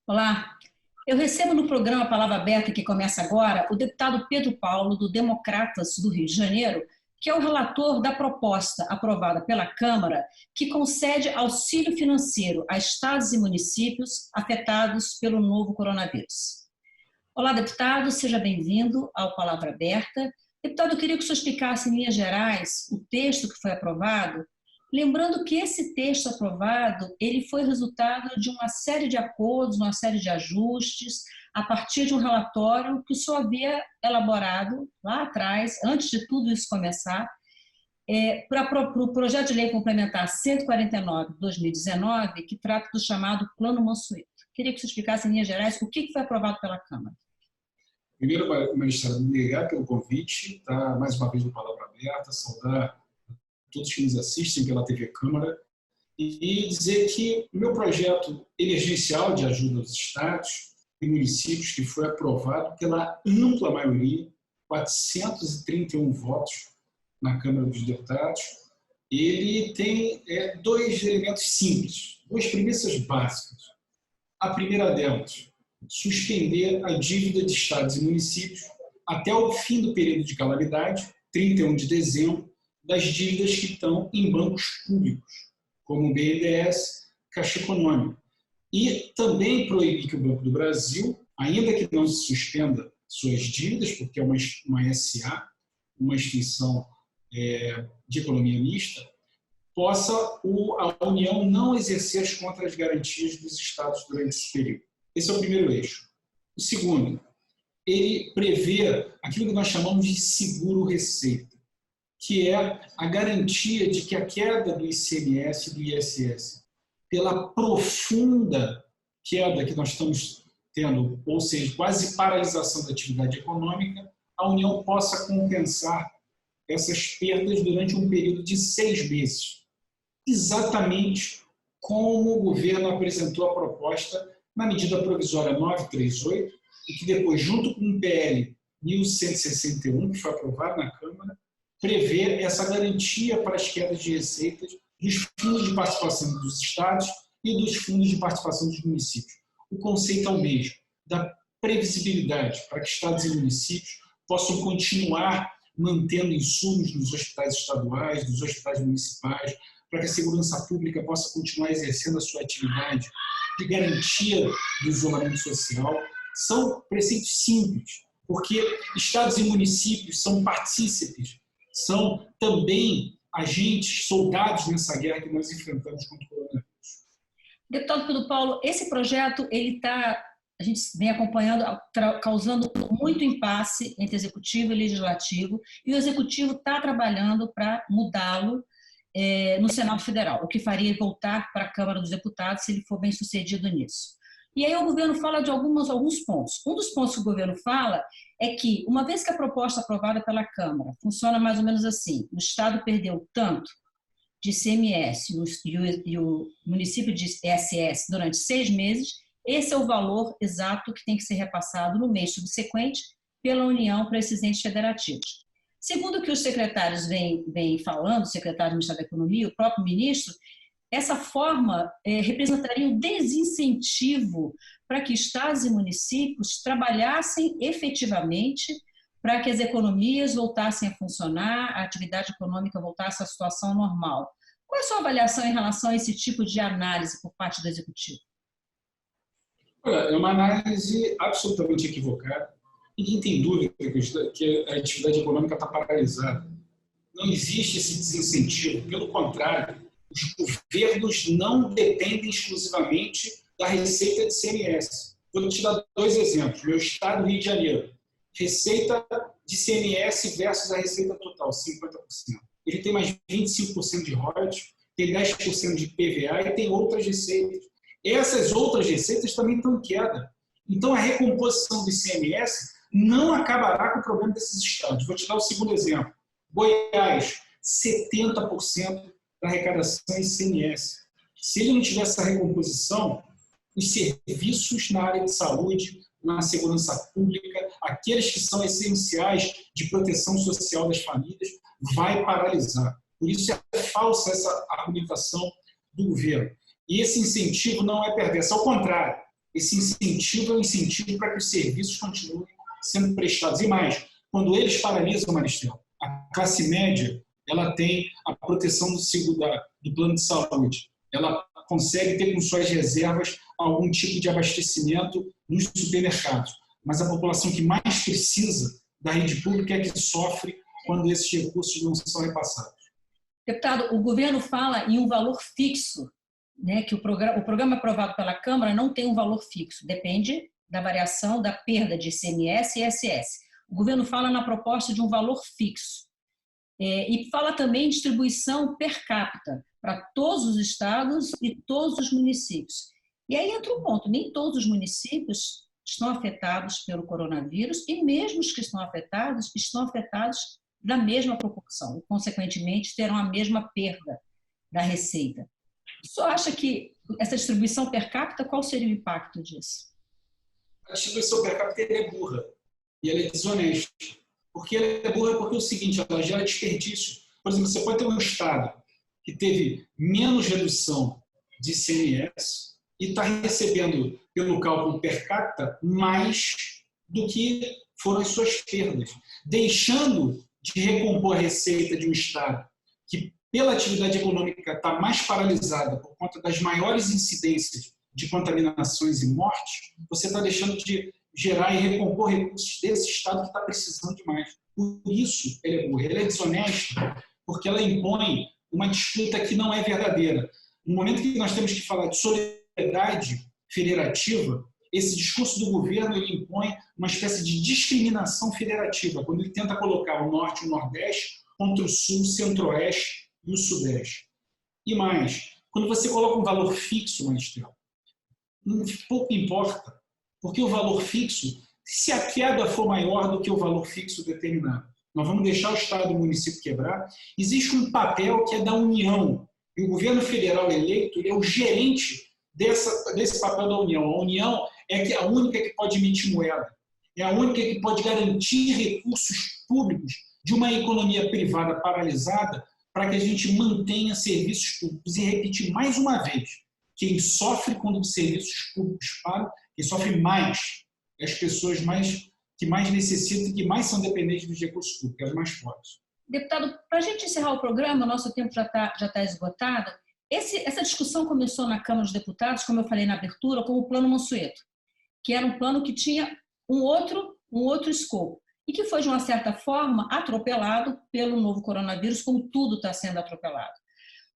Olá, eu recebo no programa Palavra Aberta, que começa agora, o deputado Pedro Paulo, do Democratas do Rio de Janeiro, que é o relator da proposta aprovada pela Câmara, que concede auxílio financeiro a estados e municípios afetados pelo novo coronavírus. Olá, deputado, seja bem-vindo ao Palavra Aberta. Deputado, eu queria que o senhor explicasse em linhas gerais o texto que foi aprovado, lembrando que esse texto aprovado, ele foi resultado de uma série de acordos, uma série de ajustes, a partir de um relatório que o senhor havia elaborado lá atrás, antes de tudo isso começar, para o projeto de lei complementar 149 de 2019, que trata do chamado Plano Mansueto. Queria que você explicasse em linhas gerais o que foi aprovado pela Câmara. Primeiro, magistrado, me ligar pelo convite, tá? Mais uma vez no Palavra Aberta, saudar todos que nos assistem pela TV Câmara e dizer que o meu projeto emergencial de ajuda aos estados e municípios, que foi aprovado pela ampla maioria, 431 votos na Câmara dos Deputados, ele tem dois elementos simples, duas premissas básicas. A primeira delas, suspender a dívida de estados e municípios até o fim do período de calamidade, 31 de dezembro, das dívidas que estão em bancos públicos, como o BNDES, Caixa Econômica. E também proibir que o Banco do Brasil, ainda que não se suspenda suas dívidas, porque é uma SA, uma instituição de economia mista, possa a União não exercer as contras-garantias dos estados durante esse período. Esse é o primeiro eixo. O segundo, ele prevê aquilo que nós chamamos de seguro-receita, que é a garantia de que a queda do ICMS e do ISS, pela profunda queda que nós estamos tendo, ou seja, quase paralisação da atividade econômica, a União possa compensar essas perdas durante um período de 6 meses. Exatamente como o governo apresentou a proposta na medida provisória 938, e que depois, junto com o PL 1161, que foi aprovado na Câmara, prevê essa garantia para as quedas de receitas dos fundos de participação dos estados e dos fundos de participação dos municípios. O conceito é o mesmo, da previsibilidade para que estados e municípios possam continuar mantendo insumos nos hospitais estaduais, nos hospitais municipais, para que a segurança pública possa continuar exercendo a sua atividade de garantia do isolamento social. São preceitos simples, porque estados e municípios são partícipes, são também agentes, soldados nessa guerra que nós enfrentamos contra o coronavírus. Deputado Pedro Paulo, esse projeto, a gente vem acompanhando, causando muito impasse entre executivo e legislativo, e o executivo está trabalhando para mudá-lo no Senado Federal, o que faria voltar para a Câmara dos Deputados se ele for bem sucedido nisso. E aí o governo fala de alguns pontos. Um dos pontos que o governo fala é que, uma vez que a proposta aprovada pela Câmara funciona mais ou menos assim, o Estado perdeu tanto de ICMS e o município de ISS durante 6 meses, esse é o valor exato que tem que ser repassado no mês subsequente pela União para esses entes federativos. Segundo o que os secretários vêm falando, o secretário do Ministério da Economia, o próprio ministro, essa forma representaria um desincentivo para que estados e municípios trabalhassem efetivamente para que as economias voltassem a funcionar, a atividade econômica voltasse à situação normal. Qual é a sua avaliação em relação a esse tipo de análise por parte do Executivo? Olha, é uma análise absolutamente equivocada. Ninguém tem dúvida que a atividade econômica está paralisada. Não existe esse desincentivo. Pelo contrário, os governos não dependem exclusivamente da receita de ICMS. Vou te dar 2 exemplos. Meu estado, Rio de Janeiro. Receita de ICMS versus a receita total, 50%. Ele tem mais 25% de royalties, tem 10% de PVA e tem outras receitas. Essas outras receitas também estão em queda. Então, a recomposição do ICMS não acabará com o problema desses estados. Vou te dar o segundo exemplo. Goiás, 70% da arrecadação em ICMS. Se ele não tiver essa recomposição, os serviços na área de saúde, na segurança pública, aqueles que são essenciais de proteção social das famílias, vai paralisar. Por isso é falsa essa argumentação do governo. E esse incentivo não é perverso, ao contrário, esse incentivo é um incentivo para que os serviços continuem sendo prestados. E mais, quando eles paralisam, Maristela, a classe média ela tem a proteção do plano de saúde. Ela consegue ter com suas reservas algum tipo de abastecimento nos supermercados. Mas a população que mais precisa da rede pública é que sofre quando esses recursos não são repassados. Deputado, o governo fala em um valor fixo, né, que o programa aprovado pela Câmara não tem um valor fixo, depende da variação da perda de ICMS e ISS. O governo fala na proposta de um valor fixo. E fala também em distribuição per capita para todos os estados e todos os municípios. E aí entra um ponto, nem todos os municípios estão afetados pelo coronavírus e mesmo os que estão afetados da mesma proporção, e, consequentemente, terão a mesma perda da receita. O senhor acha que essa distribuição per capita, qual seria o impacto disso? A distribuição per capita é burra e ela é desonesta. Porque ela é burra porque é o seguinte, ela gera desperdício. Por exemplo, você pode ter um estado que teve menos redução de ICMS e está recebendo, pelo cálculo per capita, mais do que foram as suas perdas, deixando de recompor a receita de um estado que, pela atividade econômica, está mais paralisada por conta das maiores incidências de contaminações e mortes, você está deixando de gerar e recompor recursos desse estado que está precisando de mais. Por isso, ela é burra, ela é desonesta, porque ela impõe uma disputa que não é verdadeira. No momento que nós temos que falar de solidariedade federativa, esse discurso do governo ele impõe uma espécie de discriminação federativa, quando ele tenta colocar o Norte e o Nordeste contra o Sul, o Centro-Oeste e o Sudeste. E mais, quando você coloca um valor fixo, Maristela, pouco importa, porque o valor fixo, se a queda for maior do que o valor fixo determinado, nós vamos deixar o Estado e o município quebrar, existe um papel que é da União, e o governo federal eleito ele é o gerente desse papel da União. A União é a única que pode emitir moeda, é a única que pode garantir recursos públicos de uma economia privada paralisada para que a gente mantenha serviços públicos. E repetir mais uma vez, quem sofre quando os serviços públicos param, quem sofre mais é as pessoas que mais necessitam e que mais são dependentes dos recursos públicos, as mais pobres. Deputado, para a gente encerrar o programa, nosso tempo já tá esgotado. Essa discussão começou na Câmara dos Deputados, como eu falei na abertura, com o Plano Mansueto, que era um plano que tinha um outro escopo e que foi, de uma certa forma, atropelado pelo novo coronavírus, como tudo está sendo atropelado.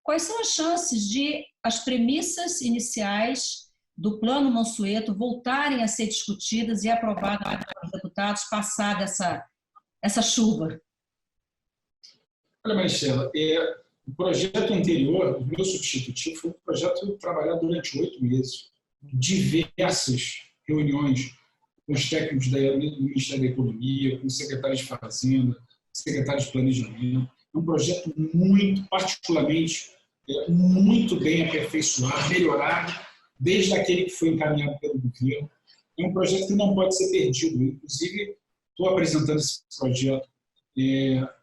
Quais são as chances de as premissas iniciais do Plano Mansueto voltarem a ser discutidas e aprovadas pelos deputados, passada essa chuva? Olha, Maristela, o projeto anterior, o meu substitutivo, foi um projeto trabalhado durante 8 meses, diversas reuniões com os técnicos do Ministério da Economia, com o secretário de Fazenda, secretário de Planejamento. É um projeto particularmente, muito bem aperfeiçoado, melhorado, desde aquele que foi encaminhado pelo governo. É um projeto que não pode ser perdido. Inclusive, estou apresentando esse projeto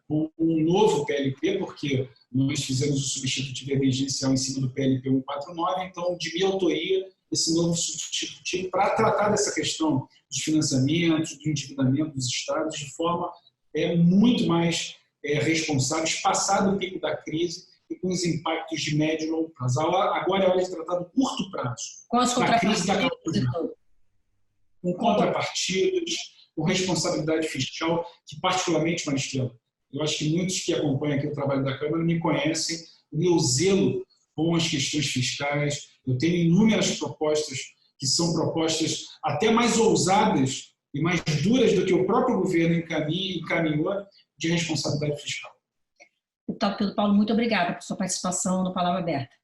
com um novo PLP, porque nós fizemos o substitutivo emergencial em cima do PLP 149, então, de minha autoria, esse novo substitutivo para tratar dessa questão dos financiamentos, do endividamento dos estados de forma muito mais responsável, passado o pico da crise e com os impactos de médio e longo prazo. Agora é hora de tratar do curto prazo, com as da crise da contrapartidas, com contrapartidas, com responsabilidade fiscal, que particularmente, Maristela, eu acho que muitos que acompanham aqui o trabalho da Câmara me conhecem, o meu zelo com as questões fiscais. Eu tenho inúmeras propostas que são propostas até mais ousadas e mais duras do que o próprio governo encaminhou de responsabilidade fiscal. Deputado Pedro Paulo, muito obrigada por sua participação no Palavra Aberta.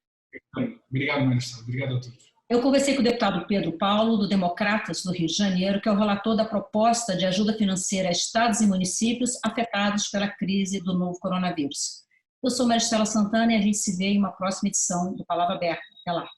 Obrigado, Maristela. Obrigado a todos. Eu conversei com o deputado Pedro Paulo, do Democratas do Rio de Janeiro, que é o relator da proposta de ajuda financeira a estados e municípios afetados pela crise do novo coronavírus. Eu sou Maristela Santana e a gente se vê em uma próxima edição do Palavra Aberta. Até lá.